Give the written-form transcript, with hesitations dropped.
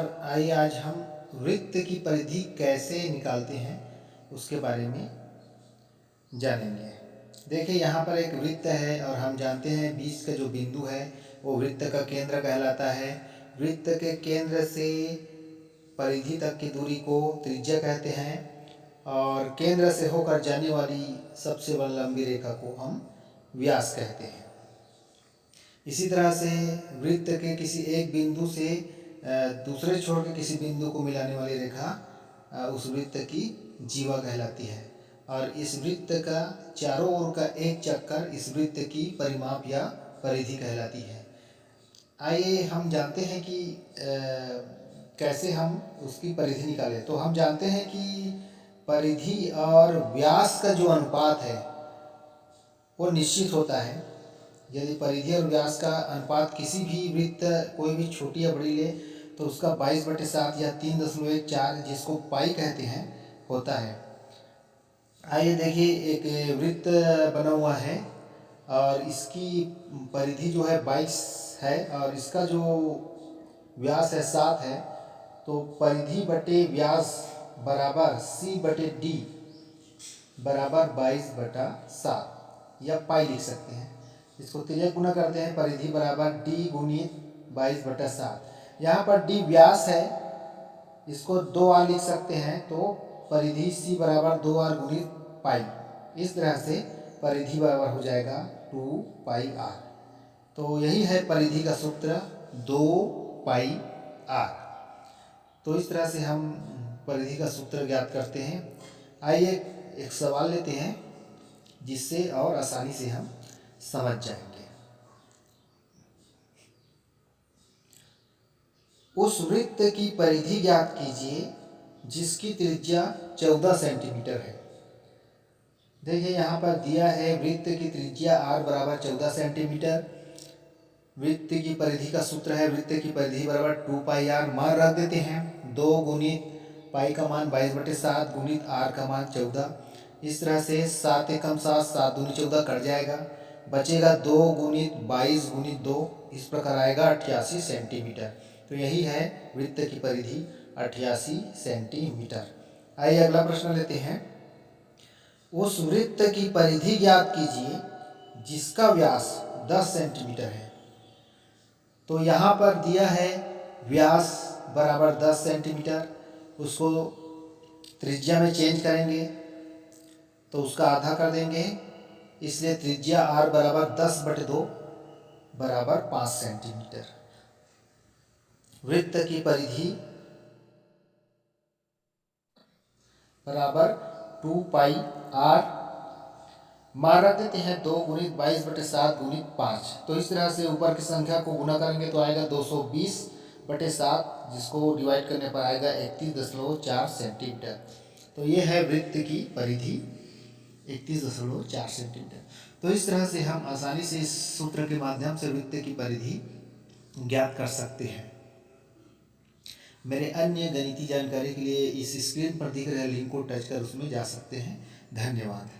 नमस्कार। आइए आज हम वृत्त की परिधि कैसे निकालते हैं उसके बारे में जानेंगे। देखिए यहाँ पर एक वृत्त है और हम जानते हैं बीच का जो बिंदु है वो वृत्त का केंद्र कहलाता है। वृत्त के केंद्र से परिधि तक की दूरी को त्रिज्या कहते हैं और केंद्र से होकर जाने वाली सबसे लंबी रेखा को हम व्यास कहते हैं। इसी तरह से वृत्त के किसी एक बिंदु से दूसरे छोर के किसी बिंदु को मिलाने वाली रेखा उस वृत्त की जीवा कहलाती है और इस वृत्त का चारों ओर का एक चक्कर इस वृत्त की परिमाप या परिधि कहलाती है। आइए हम जानते हैं कि कैसे हम उसकी परिधि निकालें। तो हम जानते हैं कि परिधि और व्यास का जो अनुपात है वो निश्चित होता है। यदि परिधि और व्यास का अनुपात किसी भी वृत्त कोई भी छोटी या बड़ी ले तो उसका 22/7 या 3.14 जिसको पाई कहते हैं होता है। आइए देखिए एक वृत्त बना हुआ है और इसकी परिधि जो है 22 है और इसका जो व्यास है 7 है। तो परिधि बटे व्यास बराबर C/D बराबर 22/7 या पाई लिख सकते हैं। इसको तिर्यक गुना करते हैं, परिधि बराबर D गुणित 22/7। यहाँ पर D व्यास है, इसको 2r लिख सकते हैं तो परिधि C बराबर 2r गुणित पाई। इस तरह से परिधि बराबर हो जाएगा 2πr। तो यही है परिधि का सूत्र 2πr। तो इस तरह से हम परिधि का सूत्र ज्ञात करते हैं। आइए एक सवाल लेते हैं जिससे और आसानी से हम समझ जाएंगे। उस वृत्त की परिधि ज्ञात कीजिए जिसकी त्रिज्या 14 सेंटीमीटर है। देखिए यहाँ पर दिया है वृत्त की त्रिज्या r बराबर 14 सेंटीमीटर। वृत्त की परिधि का सूत्र है वृत्त की परिधि बराबर 2πr। मान रख देते हैं 2 गुणित पाई का मान 22/7 गुणित r का मान 14। इस तरह से 7 एकम 7, 7 दूनी 14 कट जाएगा, बचेगा 2 गुणित 22 गुणित 2, इस प्रकार आएगा 88 सेंटीमीटर। तो यही है वृत्त की परिधि 88 सेंटीमीटर। आइए अगला प्रश्न लेते हैं। उस वृत्त की परिधि ज्ञात कीजिए जिसका व्यास 10 सेंटीमीटर है। तो यहाँ पर दिया है व्यास बराबर 10 सेंटीमीटर, उसको त्रिज्या में चेंज करेंगे तो उसका आधा कर देंगे, इसलिए त्रिज्या r बराबर 10/2 बराबर 5 सेंटीमीटर। वृत्त की परिधि बराबर 2πr। मान रख देते हैं 2 गुणित 22/7 गुणित 5। तो इस तरह से ऊपर की संख्या को गुना करेंगे तो आएगा 220/7, जिसको डिवाइड करने पर आएगा 31.4 सेंटीमीटर। तो ये है वृत्त की परिधि 31.4 सेंटीमीटर। तो इस तरह से हम आसानी से इस सूत्र के माध्यम से वृत्त की परिधि ज्ञात कर सकते हैं। मेरे अन्य गणितीय जानकारी के लिए इस स्क्रीन पर दिख रहे लिंक को टच कर उसमें जा सकते हैं। धन्यवाद।